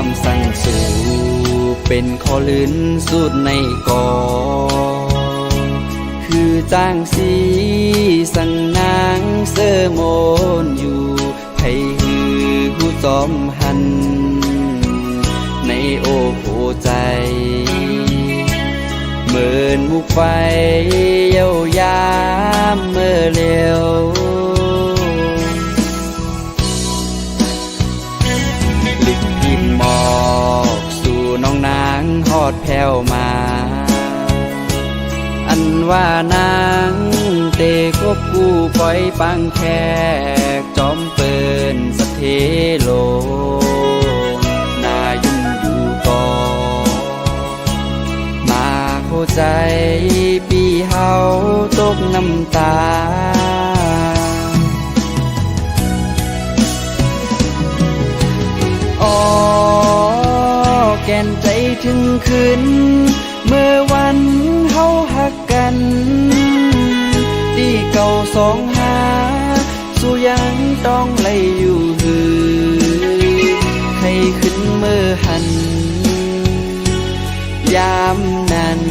ความสั่งสู่เป็นขอลื่นสุดในกอคือจ้างสีสั่งนางเสอโมนอยู่ไผหือผู้จอมหันในโอโหใจเมินมุกไฟเย้ายามเมื่อเร็วลิกพินหมอกสู่น้องนางฮอดแผ่วมาอันว่านางเตกบกูปล่อยปังแขกจอมเปินสะเทโลนายุ่งอยู่ก่อมาเข้าใจปีเฮาตกน้ำตาอ๋อแก่นใจถึงคืนเมื่อวันเฮาหักกันดีเก่าสองหาสู้ยังต้องไล่อยู่หือให้ขึ้นเมื่อหันยามนั้น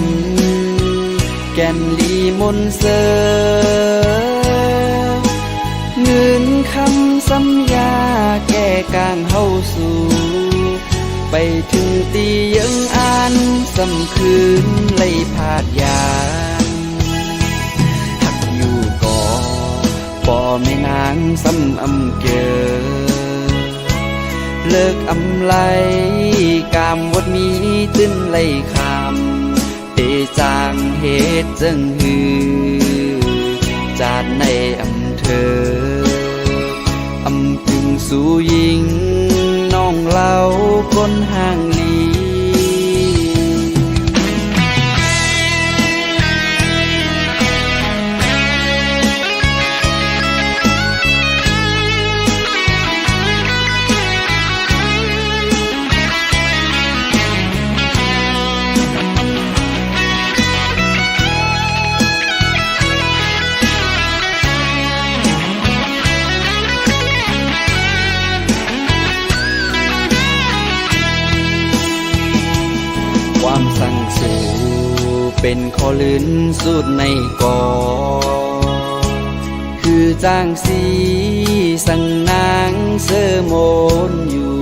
แก่นลีมนเสอเงินคำสัญญาแก้กางเฮาสู่ไปถึงตียังอ่านสำคืนไล่พาดยานหักอยู่ก่อป่อแม่นางซ้ำอำเกอเลิกอำไลกามวดมีตื้นไล่คำเตจางเหตุจึงหือจาดในอำเธออำพึงสู่ยิงน้องเล่าคนห่างลีความสั่งสู่เป็นขอลื่นสุดในกอคือจ้างสีสั่งนางเสอโมนอยู่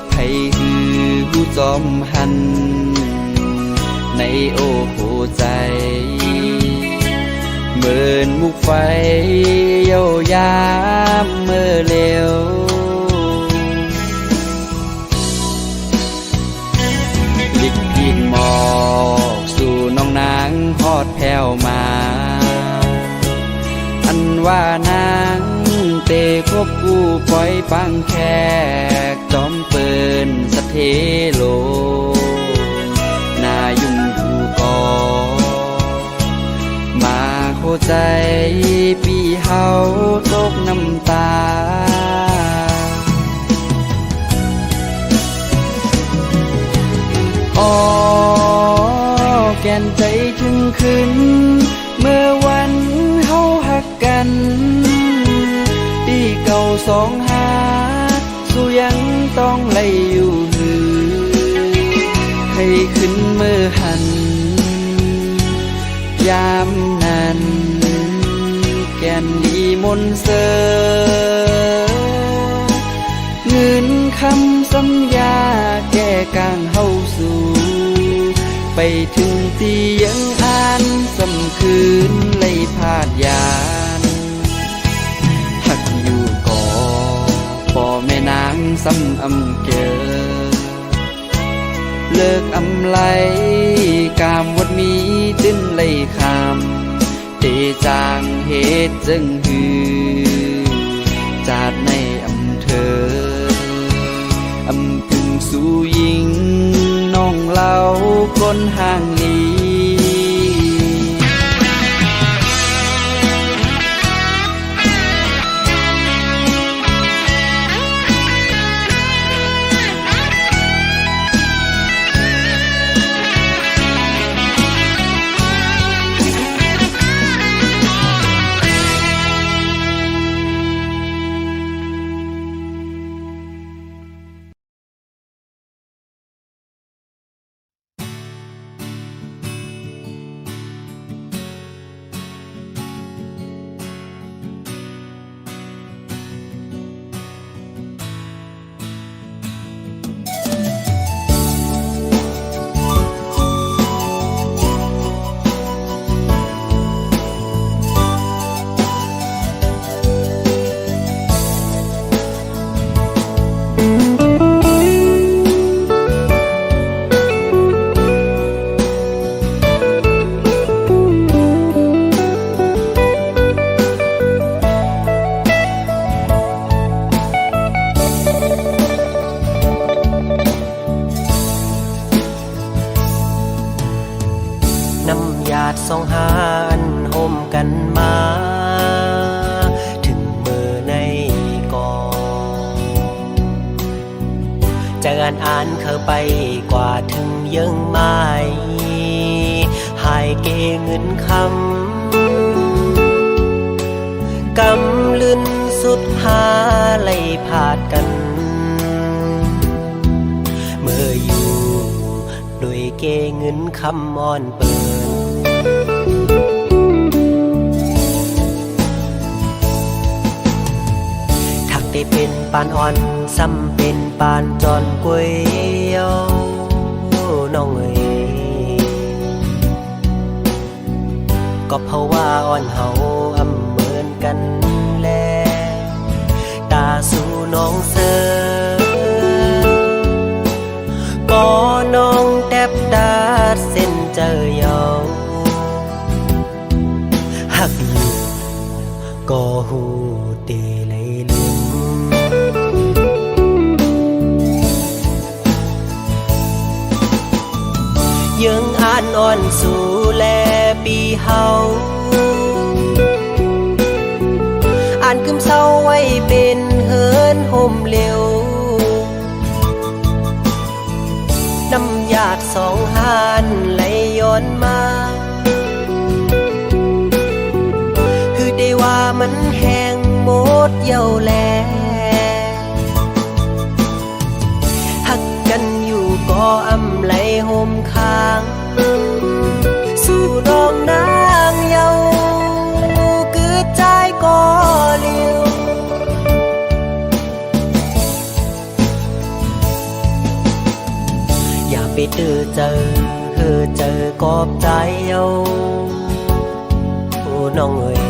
ไผหือผู้จอมหันในโอโหใจเมินมุกไฟเย้ายามเมื่อเร็วลิกพินหมอกสู่น้องนางฮอดแผ่วมาอันว่านางเตกบกูปล่อยปังแขกจอมเปินสะเทโลนายุ่งอยู่ก่อมาเข้าใจปีเฮาตกน้ำตาอ๋อแก่นใจถึงคืนเมื่อวันเฮาหักกันดีเก่าสองหาสู้ยังต้องไล่อยู่หือให้ขึ้นเมื่อหันยามนั้นแก่นลีมนเสอเงินคำสัญญาแก้กางเฮาสู่ไปถึงที่ยังอ่านสำคืนไล่พาดยานหักอยู่ก่อป่อแม่นางซ้ำอำเกอเลิกอำไลกามวดมีตื้นไล่คำเตจางเหตุจึงหือจาดในอำเธออำพึงสู่ยิงน้องเล่าคนห่างลี อ่านเข้าไปกว่าถึงยังไม่หายเกเงินคำกำลืนสุดหาไล่ผาดกันเมื่ออยู่โดยเกเงินคำอ่อนเปินถักได้เป็นปานอ่อนซ้ำเป็นปานจอนกวยเยาน้องเอ๋ยก็เพราะว่าอ่อนเฮาอำเหมือนกันแลตาสู่น้องเสือก็น้องแทบดาดเส้นเจอยาวหักอยู่ก็หูเตเลยลืมยังอ่านอ่อนสู่แลปีเฮาอ่านกึมเศร้าไว้เป็นเฮินห่มเร็วน้ำหยาดสองหานไหลย้อนมาคือได้ว่ามันแห้งหมดเย้าแลหักกันอยู่ก็อำไหลห่มค้างสู่น้องนางเยาคือใจก็เลี้ยวอย่าไปเจอเกอบใจเอาโอ้น้องเอ๋ย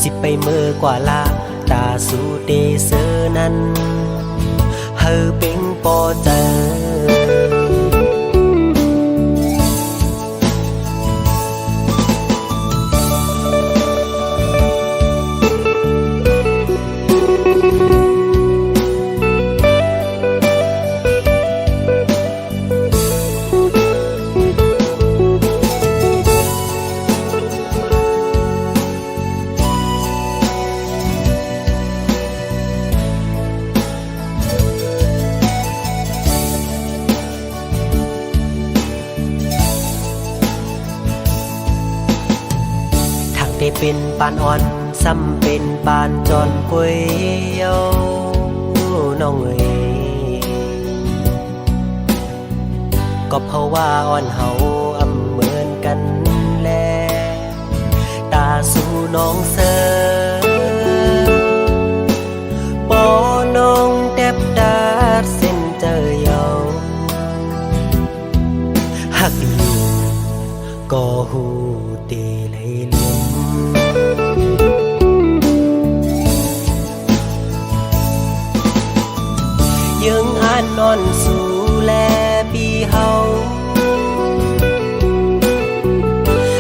สิไปเมื่อกว่าลาตาสู่เตเซอนั้นเฮอเป็นปอเจอได้เป็นปานอ่อนซ้ำเป็นปานจอนกวยเยาน้องเอ๋ยก็เพราะว่าอ่อนเฮาอำเหมือนกันแลตาสู่น้องเสือปอน้องแทบดาดเส้นเจอยาวหักอยู่ก็หูเตเลยลืมยังอ่านนอนสู่แลปีเฮา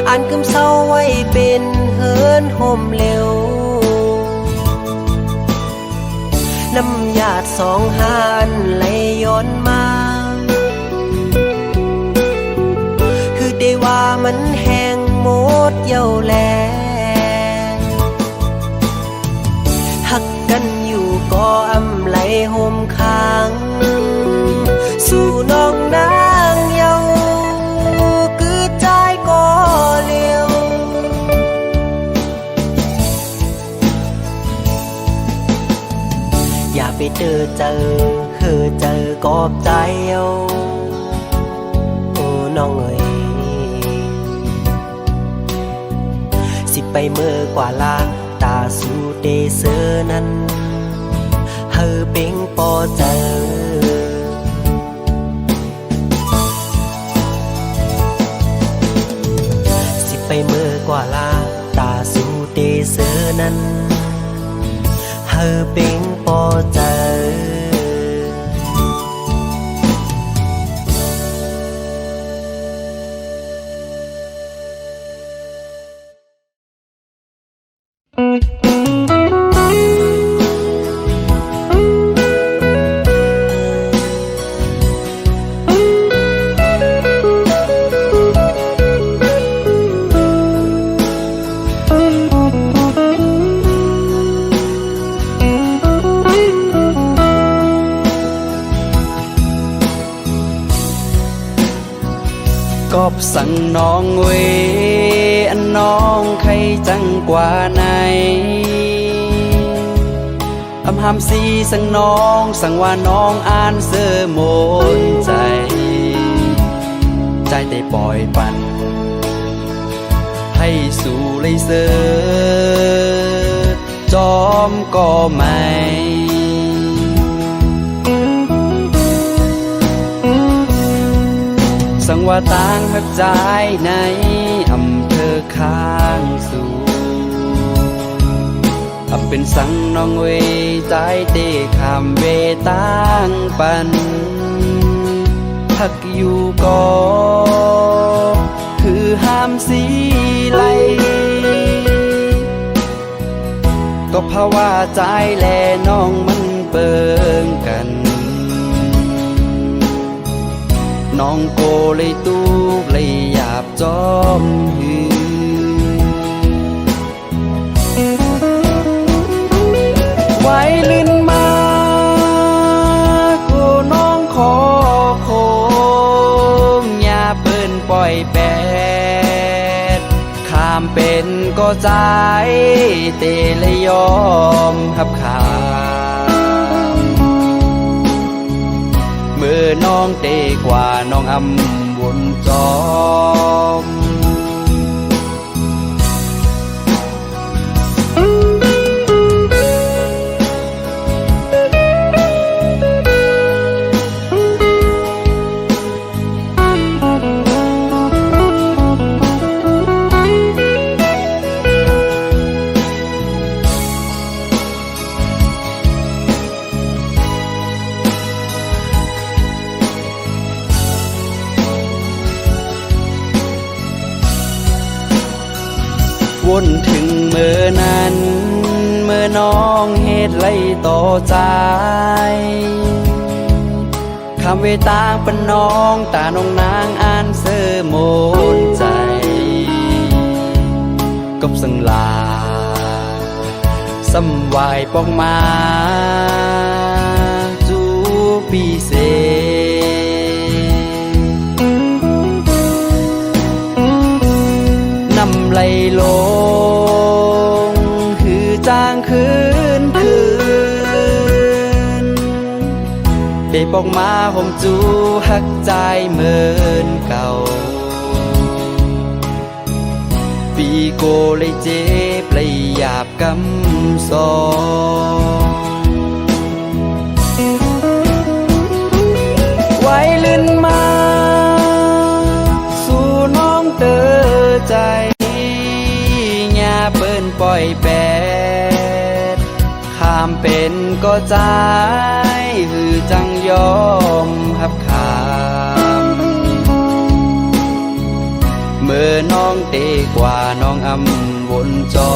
อ่านกึมเศร้าไว้เป็นเฮินห่มเร็วน้ำหยาดสองหานไหลย้อนมาคือได้ว่ามันแห้งหมดเย้าแลหักกันอยู่ก็อำไหลห่มค้างสู่น้องนางเยาคือใจก็เลี้ยวอย่าไปเจอกอบใจเอาโอ้น้องเอ๋ยสิไปเมื่อกว่าลาตาสู่เตเซอนั้นเฮอเป็งปอเจอสิไปเมื่อกว่าลาตาสู่เตเซอนั้นเฮอเป็งปอเจอ บสั่งน้องเวอันน้องใครจังกว่าไหนอำหามสีสั่งน้องสั่งว่าน้องอ่านเสื้อมนใจใจได้ปล่อยปันให้สู่เลยเสือจอมก็ไม่สั่งว่าต่างหักใจในอำเภอข้างสู่เป็นสังน้องเวใจเตะขามเวต่างปันหักอยู่ก็คือห้ามสีไหลก็เพราะว่าใจแลน้องมันเปิงกันน้องโกเลยตูกเลยหยาบจอมหือไว้ลื่นมากูน้องขอโคมอย่าเปิ้นปล่อยแปดข้ามเป็นก็ใจเตเลยยอมหับขาเมื่อน้องเตกว่าน้องอำวนจอมวนถึงเมื่อนั้นเมื่อน้องเหตุไล่ต่อใจคำเวตางเป็นน้องตาน้องนางอ่านเสื้อโมนใจกบสังลาสำวายปองมาจูปีเซนำไหลลงคือจางคืนได้บอกมาผมจูหักใจเหมือนเก่าปีโกเลยเจ็บเลยหยาบกำซองไว้ลื่นมาสู่น้องเตอใจอย่าเปิ้นปล่อยแปดข้ามเป็นก็ใจหือจังยอมหับขามเมื่อน้องเตกว่าน้องอำวนจอ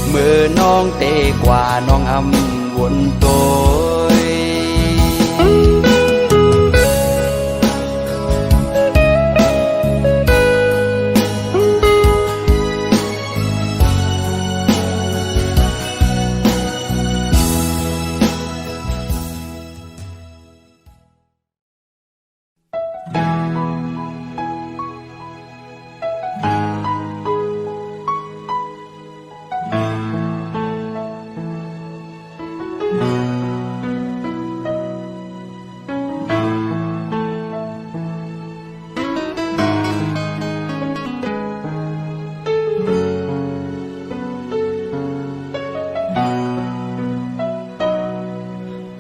เมื่อน้องเตกว่าน้องอำวนโตย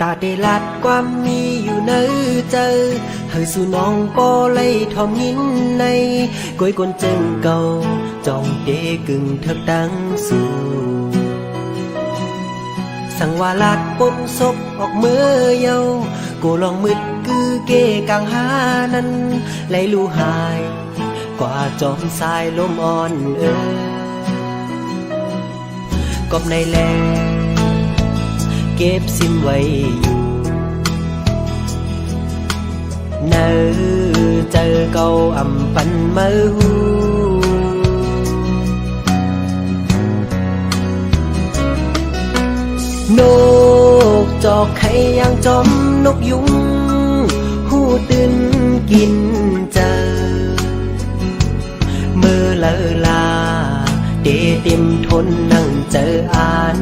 ตาได้ลัดความมีอยู่ในใจเฮยสู่น้องก็เลยทอมยินในก้อยกนเจิงเก่าจองเดกึ่งเถิบดังสู่สั่งว่าลัดปนศพออกเมื่อเยากูลองมืดคือเกกังหานั้นไหลลู่หายกว่าจอมสายลมอ่อนกบในแลเก็บซิมไว้อยู่เนอเจอเก่าอำปันเมื่อหูนกจอกไข่ยังจอมนกยุงหู ตื่นกินเจอเมื่อเลอลาเดเต็มทนนั่งเจออ่าน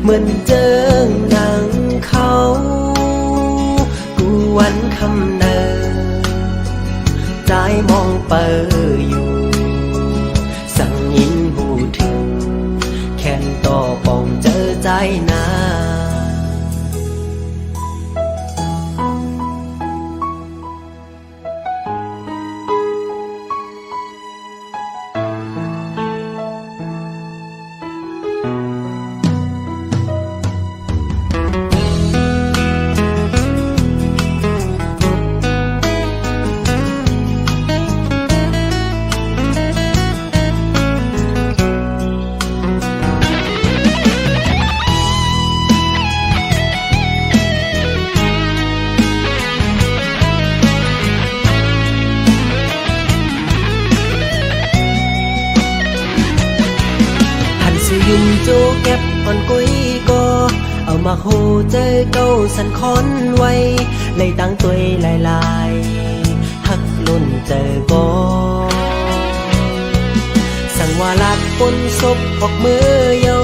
เหมือนเจอหนังเขากูวันคำเนอใจมองเปออยู่สั่งยินหูถึงแค่นต่อปองเจอใจนา ยุ่มโจเก็บอ่อนกุยก็เอามาโหเจอเก้าสันคอนไว้เลยตั้งตัวลายหักลุ่นเจอก็สั่งว่าลักปนศพออกมือเยา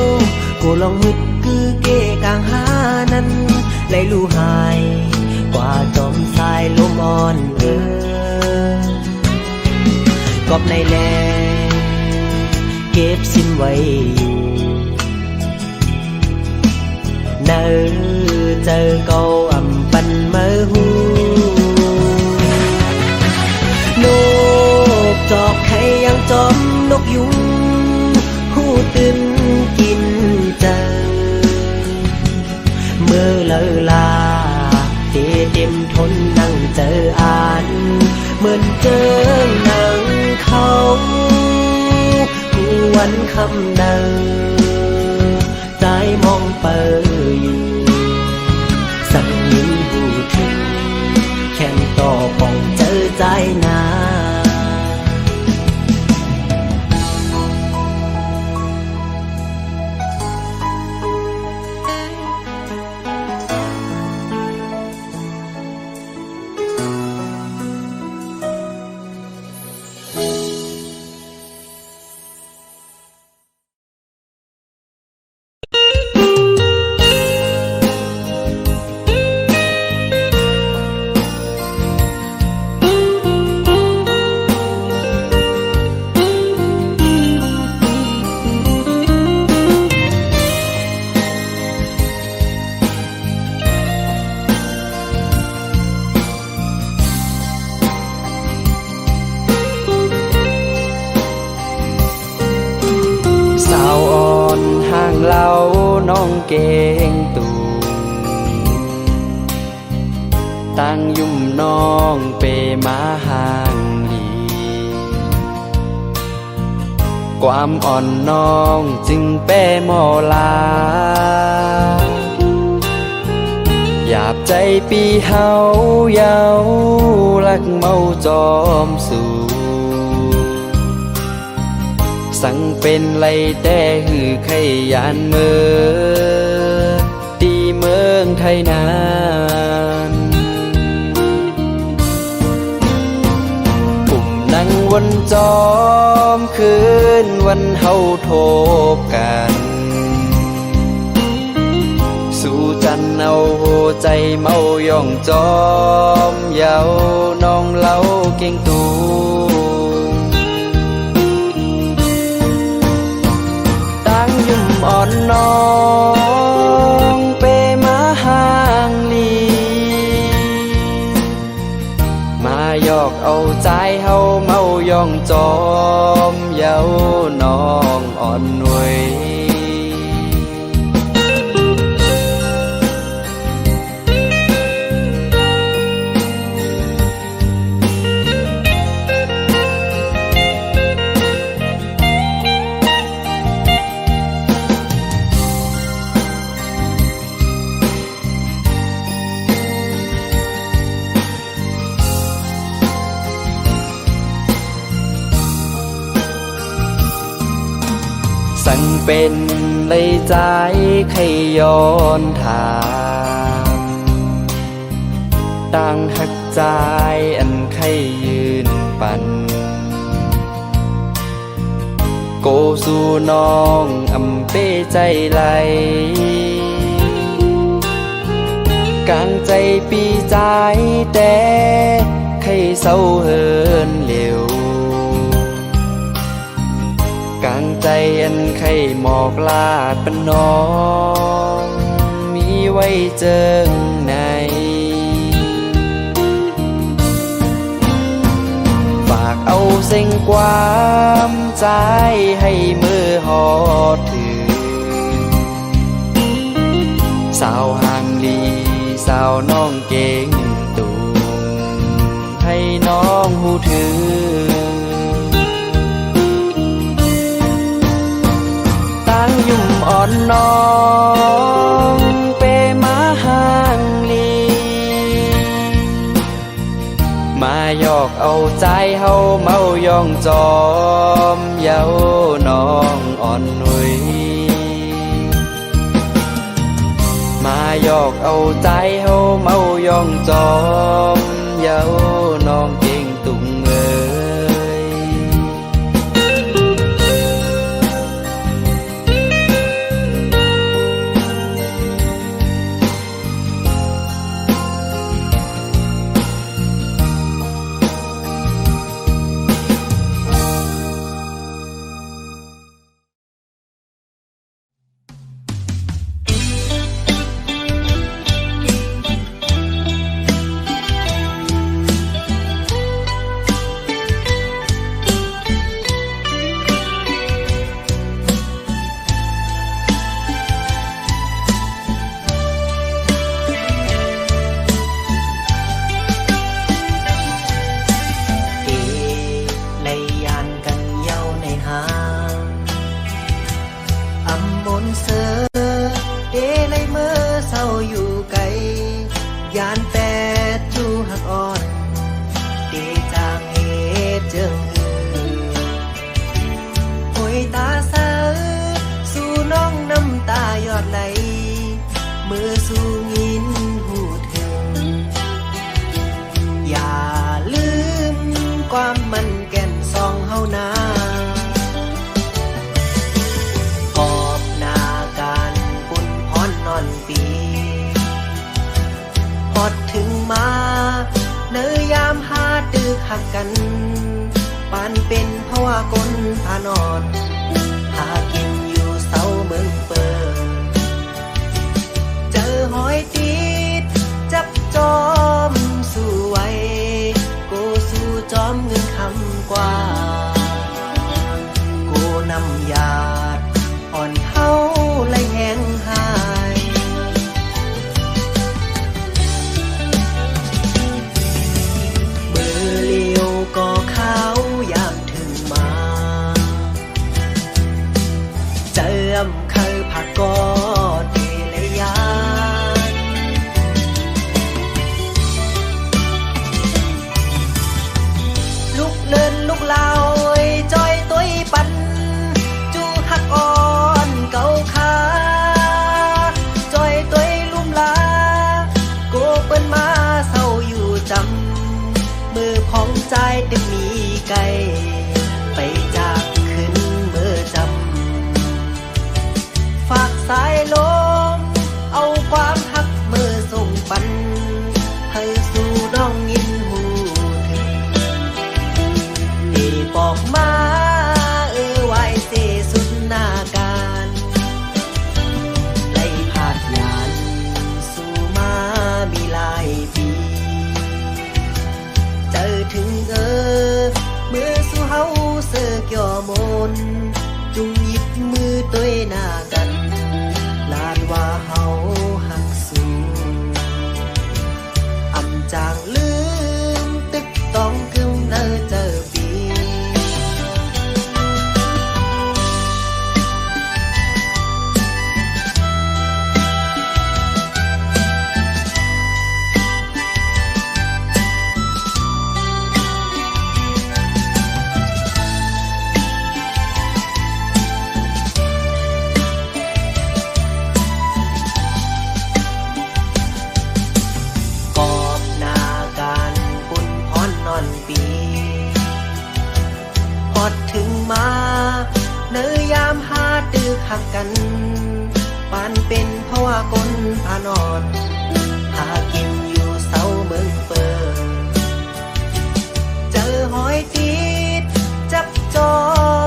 กูลองมึดคือเกกลางหานั้นเลยลู่หายกว่าจอมสายลมอ่อนกอบในแลเก็บสิ้นไว้อยู่เนอเจอเกาอ่ำปันเมื่อหูนกจอกใครยังจอมนกยุงหูตื่นกินเจอเมื่อเลอลาเต็มทนนั่งเจออ่านเหมือนเจอหนังเขาวันคำเนอใจมองเปออยู่สั่งยิ้มหูถึงแค่นต่อปองเจอใจนา เล่าน้องเก่งตูตั้งยุ่มน้องเปมาห่างดีความอ่อนน้องจึงเป้มอลาหยาบใจปีเฮาเยาลักเมาจอมสู่สั่งเป็นไรแต่หือไขยานเมือตีเมืองไทยนานปุ่มนั่งวนจอมคืนวันเฮาโทบกันสู่จันเอาใจเมาย่องจอมเยาน้องเล่าเก่งตูอ่อนน้องเปมาห่างลีมายอกเอาใจเฮาเมาย่องจอมเยาน้องอ่อนหน่วยสั่งเป็นเลยใจใครย้อนถามตั้งหัก ใจอันไข่ยืนปันโกสู่น้องอำเป้ใจไหลกลางใจปีใจแต่ไข่เศร้าเฮินเหลวกลางใจอันไข่หมอกลาดเป็นน้องมีไว้เจิงในฝากเอาเส้นความใจให้มือหอดถือสาวห่างลีสาวน้องเก่งตูให้น้องหูถือตั้งยุ่มอ่อนน้องเปมาห่างลีมาหยอกเอาใจเฮาเมายองจอมเย้าน้องอ่อนหนุ่ยมาหยอกเอาใจเฮาเมายองจอมเย้าน้องเก่งตุงเอ้ยยานแปดจูหักอ่อนเดจางเหตุเจิงหอยตาสาสู่น้องน้ำตายอดไหลมือสู่ยินหูถึงอย่าลืมความมันแก่นซองเฮานาขอบหน้าการบุญพรนอนปีพอดถึงมาเนยยามหาตึกหักกันปานเป็นเพราะว่ากลพานอนหากินอยู่เสาเมืองเปิดเจอหอยติดจับจอมสู่ไว้โกสู่จอมเงินคำกว่าโกนำยาดอ่อนเฮาไหลแห้งหายก็เขายามถึงมาเจิมเคยผักกอดเดลยานลุกเลินลุกลาวจอยตัวปันจูหักอ่อนเก่าขาจอยตัวลุ่มลาโกเปิ้นมาเศร้าอยู่จำมือของใจดึงมีไกลไปจากขึ้นเมื่อจำฝากสายลมเอาความหักเมื่อส่งปันให้สู่น้องยินหูถึงที่บอกมาไว้เสสุดหน้าการไล่ผาดยานสู่มามีหลายปีเจอถึงเมื่อสู่เฮาเสือกย่อมนจุงหยิบมือตัวหน้ากันลานว่าเฮาหักสู้อำจางลืมตึกต้องกึ่งเนอเจอปี อดถึงมาเนยยามหาตึกหักกันปานเป็นเพราะว่าคนพานอนหากินอยู่เสาเมืองเปิดเจอหอยติดจับจอ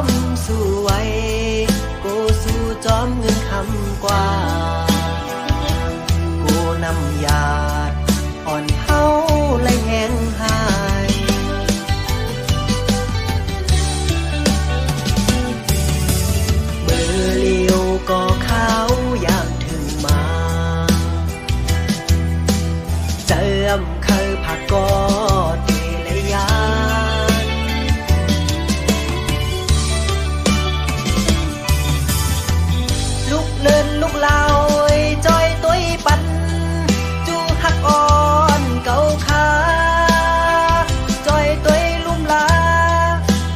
มสู้ไว้กูสู้จอมเงินคำกว่ากูนำยาดอ่อนเฮาเลยแห้งหายมือเลี้ยวก็เขาอยากถึงมาเจิมเคยผักกอดเลยยานลูกเลินลูกลาวจอยตุ้ยปันจูหักอ่อนเก่าขาจอยตุ้ยลุ่มลา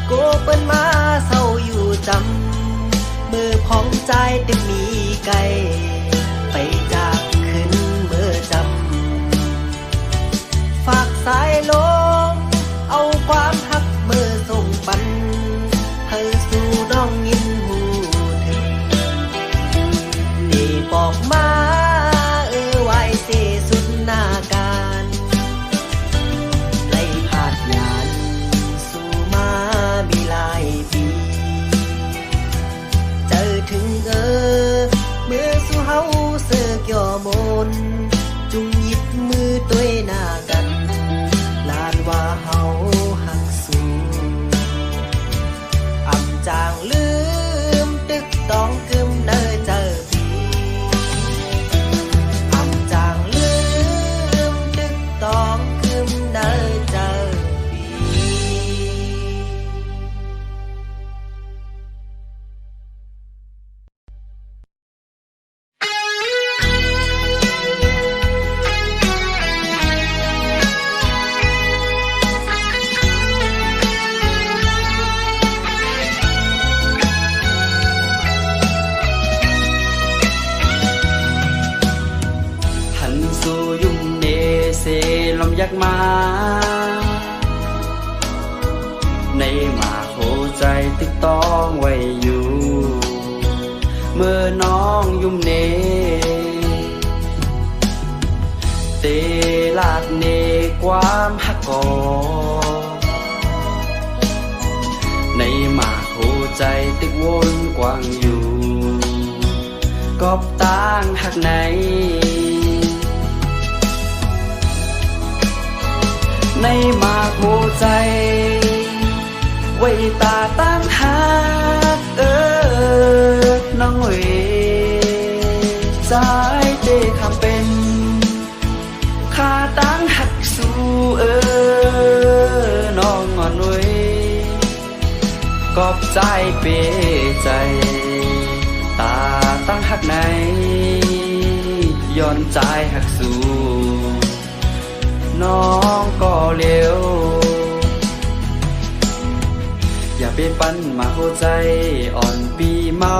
โกเปิ้นมาเศร้าอยู่จำมือพองใจตึกมีไกลไปจากขึ้นเมื่อจำฝากสายลมเอาความหักเมื่อส่งปันให้สู่น้องยินหูถึงนี่บอกมาไว้เสสุดหน้าการไล่ผาดยานสู่มามีหลายปีเจอถึงเมื่อสู่เฮาเสือกย่อมนจุงหยิบมือตัวหน้ากันลานว่าเฮาหักสู้อำจางลืมตึกต้องกึมเนอเจอปีอำจางลืมตึกต้องกึมเนอเจอปี หันสู่ยุ่มเนเสลมยักมาในหมาโคใจตึกต้องไว้อยู่เมื่อน้องยุ่มเนเตลาดเนความหักกอในหมาโคใจตึกวนกว้างอยู่กอบต่างหักไหนในหมากโมใจไว้ตาตั้งหากน้องเวใจเตคำเป็นข้าตั้งหักสู้น้องงอนเวกอบใจเปใจตาตั้งหักไหนย้อนใจหักสู้น้องก็เร็วอย่าไปปั้นมาหัวใจอ่อนปีเมา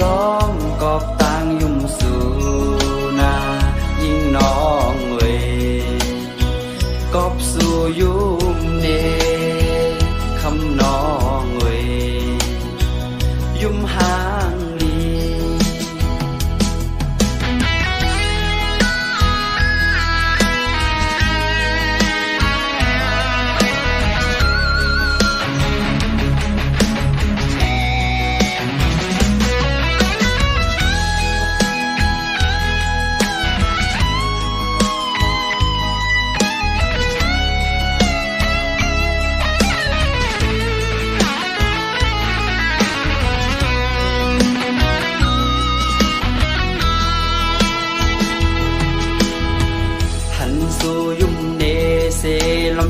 จ้องกอบต่างยุ่มสู่นายิ่งน้องเวยกอบสู่ยุ่มเนคำน้องเวยยุ่มหางลี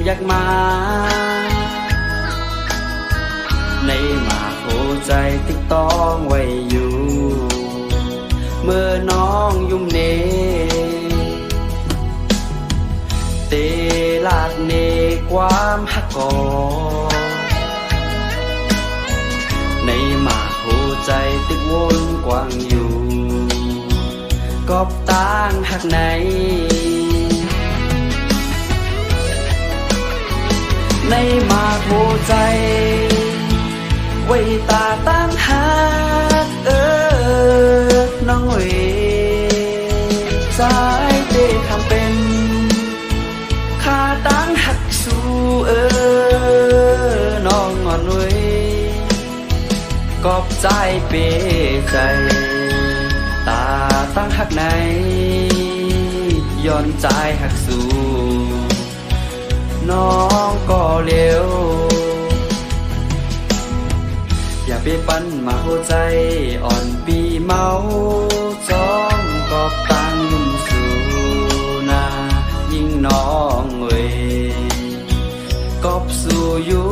อยากมาในหมาโคใจติดต้องไว้อยู่เมื่อน้องยุ่มเนเตลาดเนความหักกอในหมาโคใจติดวนกว้างอยู่กอบต่างหักไหนในหมากหัวใจ ตาตั้งหากน้องเอ๋ยสายเตะคำเป็นข้าตั้งหักสู้น้องอ่อนเว้ยกอบใจเปใจตาตั้งหักไหนย้อนใจหักสู้น้องก็เร็วอย่าไปปั้นมาหัวใจอ่อนปีเมาจ้องกอบตั้งยุ่มสู่นายิ่งน้องเว้ยกอบสู่อยู่